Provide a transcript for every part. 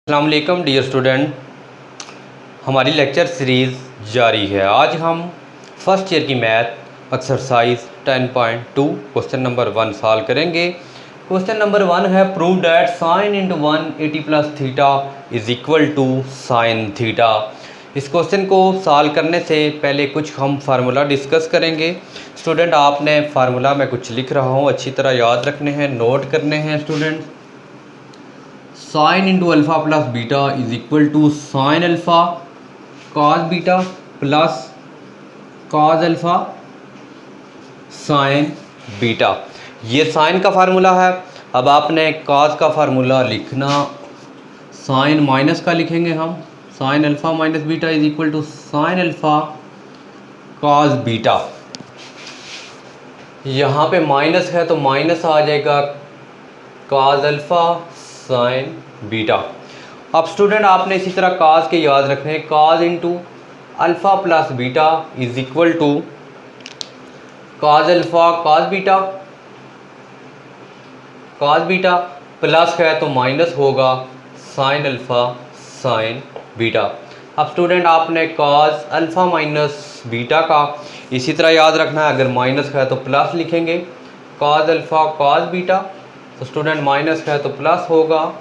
अस्सलाम वालेकुम dear student, हमारी लेक्चर सीरीज़ जारी है। आज हम फर्स्ट ईयर की math exercise 10.2 question number 1 solve करेंगे। क्वेश्चन नंबर 1 है prove that sine into 180 plus theta is equal to sine theta. इस क्वेश्चन को सॉल्व करने से पहले कुछ हम फार्मूला डिस्कस करेंगे। स्टूडेंट आपने फार्मूला मैं कुछ लिख रहा हूँ, अच्छी तरह याद रखने हैं, नोट करने हैं student. Sine into alpha plus beta is equal to sine alpha cos beta plus cos alpha sine beta. ये साइन का फार्मूला है। अब आपने कॉस का फार्मूला लिखना, साइन माइनस का लिखेंगे हम, sine alpha minus beta is equal to sine alpha cos beta. यहाँ पे माइनस है तो माइनस आ जाएगा कॉस अल्फ़ा साइन बीटा। अब स्टूडेंट आपने इसी तरह कॉस के याद रखने हैं, cos into alpha plus beta is equal to cos alpha cos beta plus है तो माइनस होगा साइन अल्फ़ा साइन बीटा। अब स्टूडेंट आपने कॉस अल्फ़ा माइनस बीटा का इसी तरह याद रखना है, अगर माइनस है तो प्लस लिखेंगे, कॉस अल्फ़ा कॉस बीटा, तो स्टूडेंट माइनस है तो प्लस होगा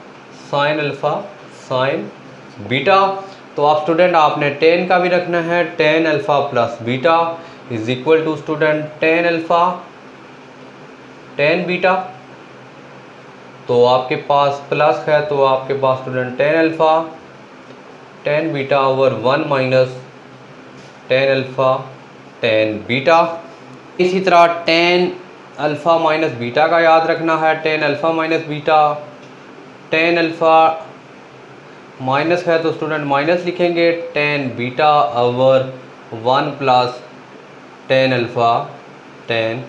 साइन अल्फ़ा साइन बीटा। तो आप स्टूडेंट आपने टेन का भी रखना है, ten alpha plus beta is equal to student ten alpha ten beta. तो आपके पास प्लस है तो आपके पास student ten alpha ten beta over 1 minus ten alpha ten beta. इसी तरह टेन अल्फ़ा माइनस बीटा का याद रखना है, ten alpha minus beta, tan alpha minus है तो स्टूडेंट माइनस लिखेंगे, ten beta over 1 plus ten alpha ten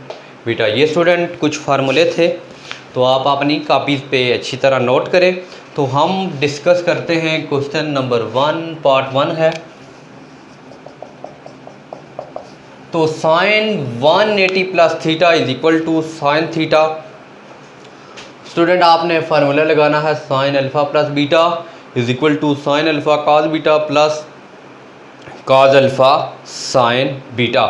beta. ये स्टूडेंट कुछ फार्मूले थे, तो आप अपनी कापीज़ पे अच्छी तरह नोट करें। तो हम डिस्कस करते हैं क्वेश्चन नंबर 1 पार्ट 1 है। तो sine 180 plus theta is equal to sine theta. Student आपने फार्मूला लगाना है, sine alpha plus beta is equal to sine alpha cos beta plus cos alpha sine beta.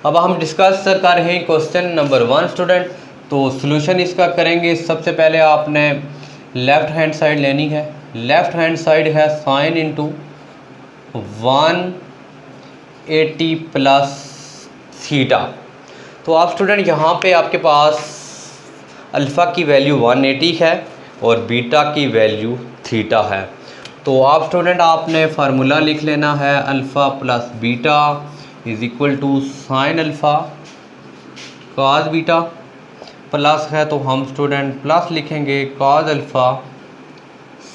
अब हम डिस्कस कर रहे हैं क्वेश्चन नंबर 1 स्टूडेंट। तो सॉल्यूशन इसका करेंगे। सबसे पहले आपने लेफ़्ट हैंड साइड लेनी है। लेफ़्ट हैंड साइड है साइन इंटू 180 प्लस थीटा। तो आप स्टूडेंट यहाँ पे आपके पास अल्फ़ा की वैल्यू 180 है और बीटा की वैल्यू थीटा है। तो आप स्टूडेंट आपने फार्मूला लिख लेना है, alpha plus beta is equal to sine alpha cos beta, plus है तो हम स्टूडेंट प्लस लिखेंगे कॉस अल्फ़ा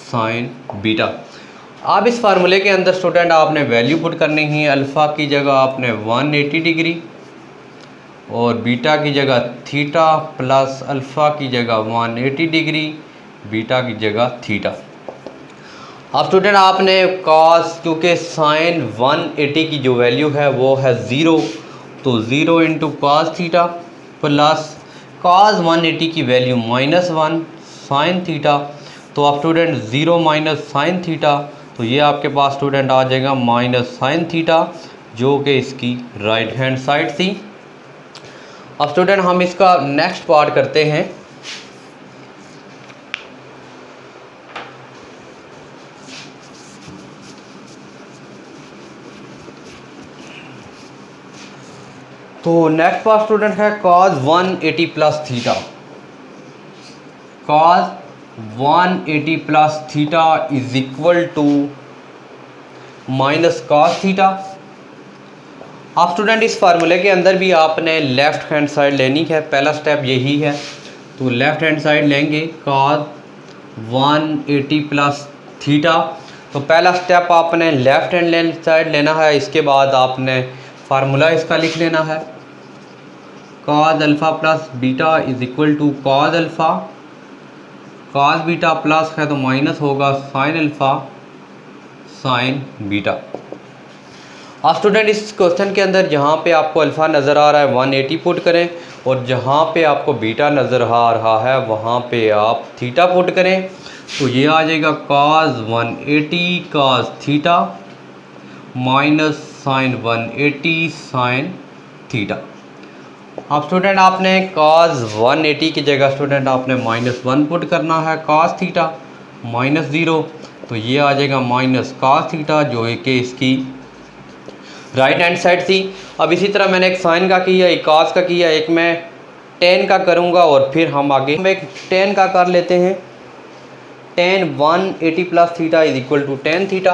साइन बीटा। अब इस फार्मूले के अंदर स्टूडेंट आपने वैल्यू पुट करनी है। अल्फ़ा की जगह आपने 180 डिग्री और बीटा की जगह थीटा, प्लस अल्फ़ा की जगह 180 डिग्री, बीटा की जगह थीटा। अब स्टूडेंट आपने कॉस, क्योंकि साइन 180 की जो वैल्यू है वो है 0, तो 0 into cos theta plus cos 180 की वैल्यू -1 साइन थीटा। तो आप स्टूडेंट 0 माइनस साइन थीटा, तो ये आपके पास स्टूडेंट आ जाएगा माइनस साइन थीटा, जो कि इसकी राइट हैंड साइड थी। अब स्टूडेंट हम इसका नेक्स्ट पार्ट करते हैं। तो नेक्स्ट पार्ट स्टूडेंट है cos 180 plus theta. cos 180 plus theta is equal to minus cos theta. आप स्टूडेंट इस फार्मूले के अंदर भी आपने लेफ़्ट हैंड साइड लेनी है, पहला स्टेप यही है। तो लेफ़्ट हैंड साइड लेंगे cos 180 प्लस थीटा। तो पहला स्टेप आपने लेफ़्ट हैंड साइड लेना है, इसके बाद आपने फार्मूला इसका लिख लेना है, cos alpha plus beta is equal to cos alpha cos beta, plus है तो माइनस होगा साइन अल्फ़ा साइन बीटा। अब स्टूडेंट इस क्वेश्चन के अंदर जहाँ पे आपको अल्फ़ा नज़र आ रहा है 180 पुट करें, और जहाँ पे आपको बीटा नज़र आ रहा है वहाँ पे आप थीटा पुट करें। तो ये आ जाएगा cos 180 cos theta minus sine 180 sine theta. अब स्टूडेंट आपने cos 180 की जगह स्टूडेंट आपने -1 पुट करना है, cos थीटा माइनस 0, तो ये आ जाएगा माइनस cos थीटा जो है कि इसकी राइट हैंड साइड थी। अब इसी तरह मैंने एक साइन का किया, एक cos का किया, एक मैं tan का करूँगा और फिर हम आगे एक tan का कर लेते हैं। tan 180 plus theta is equal to tan theta.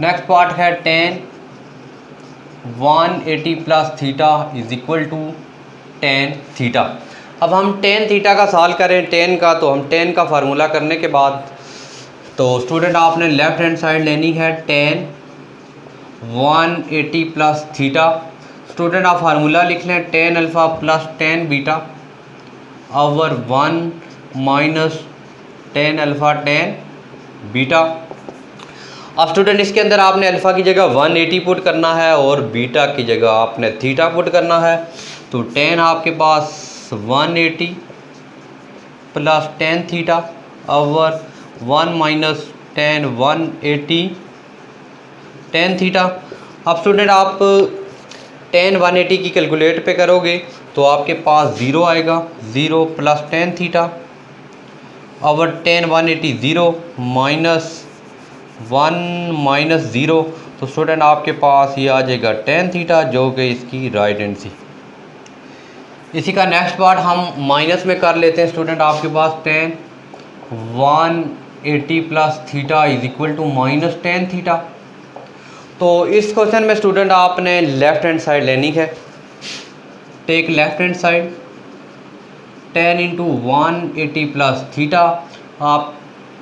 Next part है tan 180 plus theta is equal to tan theta. अब हम tan थीटा का सॉल्व करें tan का, तो हम tan का फार्मूला करने के बाद तो स्टूडेंट आपने लेफ्ट हैंड साइड लेनी है tan 180 प्लस थीटा। स्टूडेंट आप फार्मूला लिख लें tan alpha plus tan beta over 1 minus tan alpha tan beta. अब स्टूडेंट इसके अंदर आपने अल्फ़ा की जगह 180 पुट करना है और बीटा की जगह आपने थीटा पुट करना है। तो tan आपके पास 180 plus tan theta over 1 minus tan 180 tan theta. अब स्टूडेंट आप tan 180 की कैलकुलेट पे करोगे तो आपके पास 0 आएगा, 0 plus tan theta over tan 180 0 minus 1 minus 0, तो स्टूडेंट आपके पास ये आ जाएगा tan थीटा जो कि इसकी राइट हैंड सी। इसी का नेक्स्ट पार्ट हम माइनस में कर लेते हैं। स्टूडेंट आपके पास tan 180 plus theta is equal to minus tan theta. तो इस क्वेश्चन में स्टूडेंट आपने लेफ्ट हैंड साइड लेनी है। Take left hand side tan into 180 plus theta, आप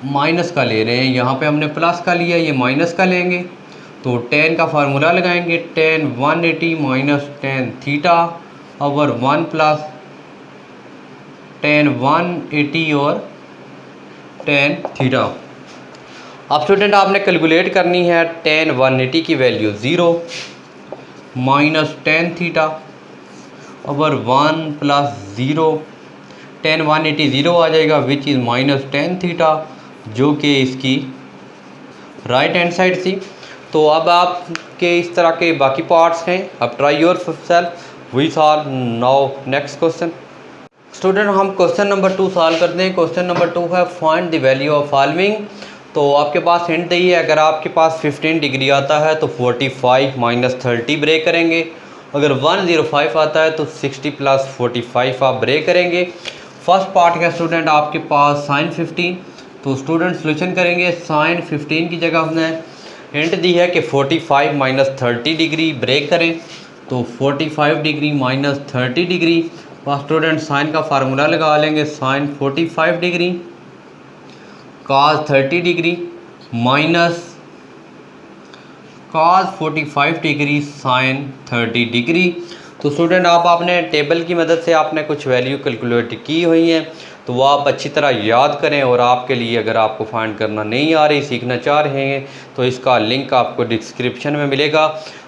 माइनस का ले रहे हैं, यहाँ पे हमने प्लस का लिया, ये माइनस का लेंगे तो tan का फार्मूला लगाएंगे tan 180 minus tan theta over 1 plus tan 180 और tan थीटा। अब स्टूडेंट आपने कैलकुलेट करनी है tan 180 की value 0 minus tan theta over 1 plus 0, tan 180 0 आ जाएगा which is minus tan theta जो कि इसकी राइट हैंड साइड थी। तो अब आपके इस तरह के बाकी पार्ट्स हैं, अब try yourself we solve now next question. Student हम क्वेश्चन नंबर 2 सॉल्व करते हैं। क्वेश्चन नंबर 2 है find the value of following. तो आपके पास हिंट दी है, अगर आपके पास 15 डिग्री आता है तो 45 माइनस 30 ब्रेक करेंगे, अगर 105 आता है तो 60 प्लस 45 आप ब्रेक करेंगे। फर्स्ट पार्ट है स्टूडेंट आपके पास साइन 15, तो स्टूडेंट सोल्यूशन करेंगे साइन 15 की जगह हमने हिंट दी है कि 45 माइनस 30 डिग्री ब्रेक करें, तो 45 डिग्री माइनस 30 डिग्री। और स्टूडेंट साइन का फार्मूला लगा लेंगे sine 45 degree cos 30 degree minus cos 45 degree sine 30 degree. तो स्टूडेंट आप आपने टेबल की मदद से आपने कुछ वैल्यू कैलकुलेट की हुई हैं, तो वो आप अच्छी तरह याद करें। और आपके लिए अगर आपको फाइंड करना नहीं आ रही, सीखना चाह रहे हैं, तो इसका लिंक आपको डिस्क्रिप्शन में मिलेगा,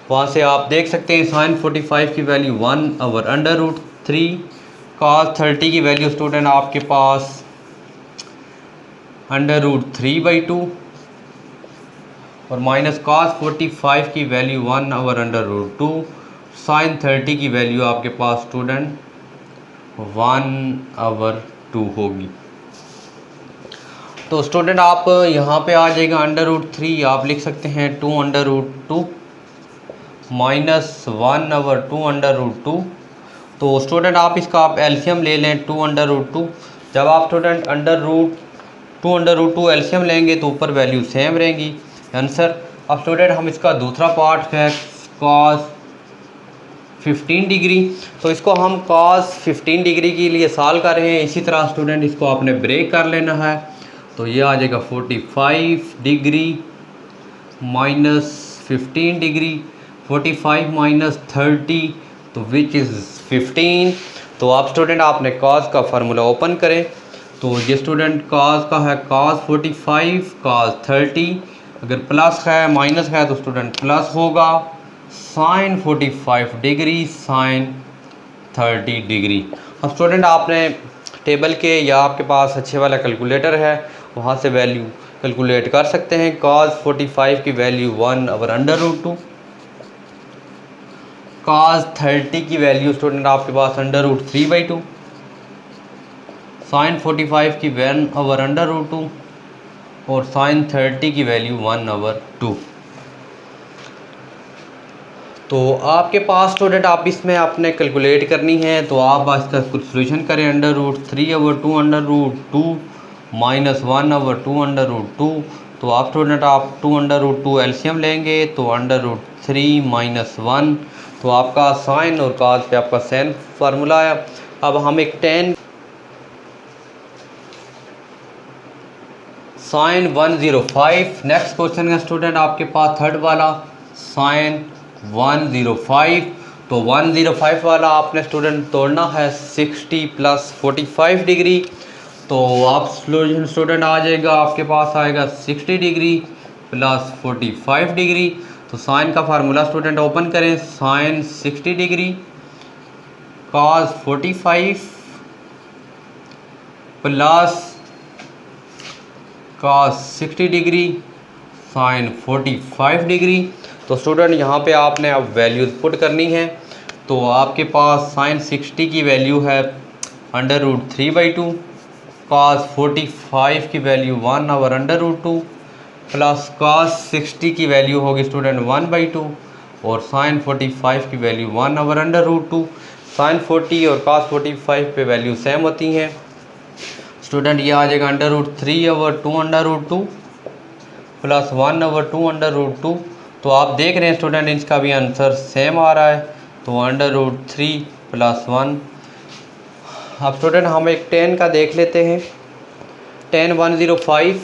वहाँ से आप देख सकते हैं। साइन 45 की value 1 over under root 3, cos 30 की वैल्यू स्टूडेंट आपके पास अंडर रूट 3/2 और माइनस cos 45 की value 1 over under root 2, sine 30 की वैल्यू आपके पास स्टूडेंट 1 ओवर 2 होगी। तो स्टूडेंट आप यहाँ पे आ जाएगा अंडर रूट 3, आप लिख सकते हैं 2 under root 2 minus 1 over 2 under root 2। तो स्टूडेंट आप इसका आप एलसीएम ले लें 2 अंडर रूट 2। जब आप स्टूडेंट अंडर रूट 2 एलसीएम लेंगे तो ऊपर वैल्यू सेम रहेंगी, आंसर। अब स्टूडेंट हम इसका दूसरा पार्ट है cos 15 डिग्री, तो इसको हम cos 15 डिग्री के लिए सॉल्व कर रहे हैं। इसी तरह स्टूडेंट इसको आपने ब्रेक कर लेना है, तो ये आ जाएगा 45 डिग्री माइनस 15 डिग्री, 45 माइनस 30 तो विच इज़ 15। तो आप स्टूडेंट आपने cos का फार्मूला ओपन करें, तो ये स्टूडेंट cos का है cos 45 cos 30, अगर प्लस है माइनस है तो स्टूडेंट प्लस होगा, साइन 45 डिग्री साइन 30 डिग्री। अब स्टूडेंट आपने टेबल के या आपके पास अच्छे वाला कैलकुलेटर है वहाँ से वैल्यू कैलकुलेट कर सकते हैं। cos 45 की वैल्यू 1/√2, cos 30 की वैल्यू स्टूडेंट आपके पास √3/2, sin 45 की 1/√2 और sin 30 की वैल्यू 1/2। तो आपके पास स्टूडेंट आप इसमें आपने कैलकुलेट करनी है तो आप इसका कुछ सोल्यूशन करें। √3/2 माइनस 1/2 तो आप स्टूडेंट आप 2/2 एलसीएम लेंगे तो √3 माइनस 1 तो आपका साइन और cos पे आपका सेम फार्मूला है। अब हम एक साइन 105 नेक्स्ट क्वेश्चन है स्टूडेंट आपके पास थर्ड वाला साइन 105। तो 105 वाला आपने स्टूडेंट तोड़ना है 60 + 45 डिग्री। तो आप स्टूडेंट आ जाएगा आपके पास आएगा 60 डिग्री + 45 डिग्री। तो साइन का फार्मूला स्टूडेंट ओपन करें, sine 60 degree cos 45 plus cos 60 degree sine 45 degree. तो स्टूडेंट यहाँ पे आपने अब वैल्यूज़ पुट करनी है। तो आपके पास साइन 60 की वैल्यू है √3/2, cos 45 की वैल्यू 1/√2 प्लस cos 60 की वैल्यू होगी स्टूडेंट 1/2 और साइन 45 की वैल्यू 1/√2। साइन 40 और cos 45 पे वैल्यू सेम होती हैं स्टूडेंट। ये आ जाएगा √3/2 प्लस 1/2 तो आप देख रहे हैं स्टूडेंट इसका भी आंसर सेम आ रहा है। तो √3 + 1। अब स्टूडेंट हम एक 10 का देख लेते हैं। 10 105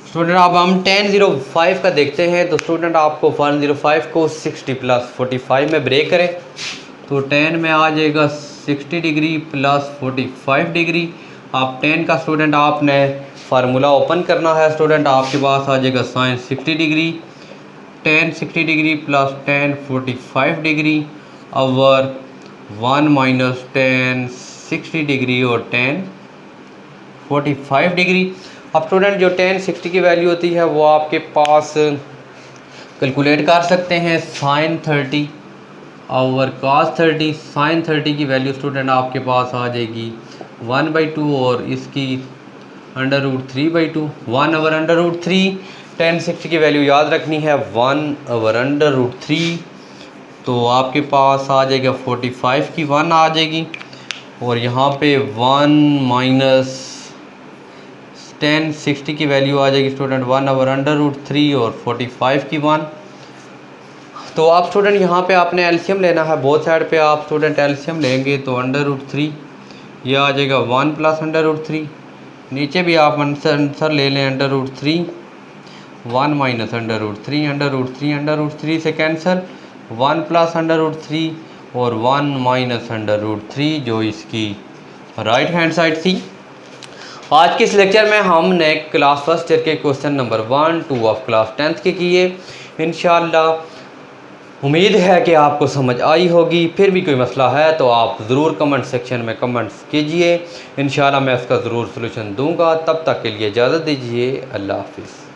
स्टूडेंट अब हम 1005 का देखते हैं। तो स्टूडेंट आपको 105 को 60 + 45 में ब्रेक करें तो 10 में आ जाएगा 60 डिग्री + 45 डिग्री। आप 10 का स्टूडेंट आपने फार्मूला ओपन करना है स्टूडेंट आपके पास आ जाएगा sine 60 degree 10 60 degree + 10 45 degree over 1 minus 10 60 degree और 10 45 डिग्री। अब स्टूडेंट जो 10 60 की वैल्यू होती है वो आपके पास कैलकुलेट कर सकते हैं साइन 30 ओवर cos 30। साइन 30 की वैल्यू स्टूडेंट आपके पास आ जाएगी 1/2 और इसकी √3/2 1/√3। 10 60 की वैल्यू याद रखनी है 1/√3। तो आपके पास आ जाएगा 45 की 1 आ जाएगी और यहाँ पे 1 माइनस 10 60 की वैल्यू आ जाएगी स्टूडेंट 1/√3 और 45 की 1। तो आप स्टूडेंट यहाँ पे आपने एलसीएम लेना है, बोथ साइड पे आप स्टूडेंट एलसीएम लेंगे तो √3 ये आ जाएगा 1 + √3। नीचे भी आप आंसर ले लें √3 1 माइनस √3 से कैंसिल 1 + √3 और 1 माइनस √3 जो इसकी राइट हैंड साइड थी। आज के इस लेक्चर में हमने क्लास फर्स्ट ईयर के question number 1 2 of class 10th के किए। इंशाल्लाह उम्मीद है कि आपको समझ आई होगी। फिर भी कोई मसला है तो आप ज़रूर कमेंट सेक्शन में कमेंट्स कीजिए, इंशाल्लाह मैं इसका ज़रूर सलूशन दूंगा। तब तक के लिए इजाज़त दीजिए, अल्लाह हाफिज़।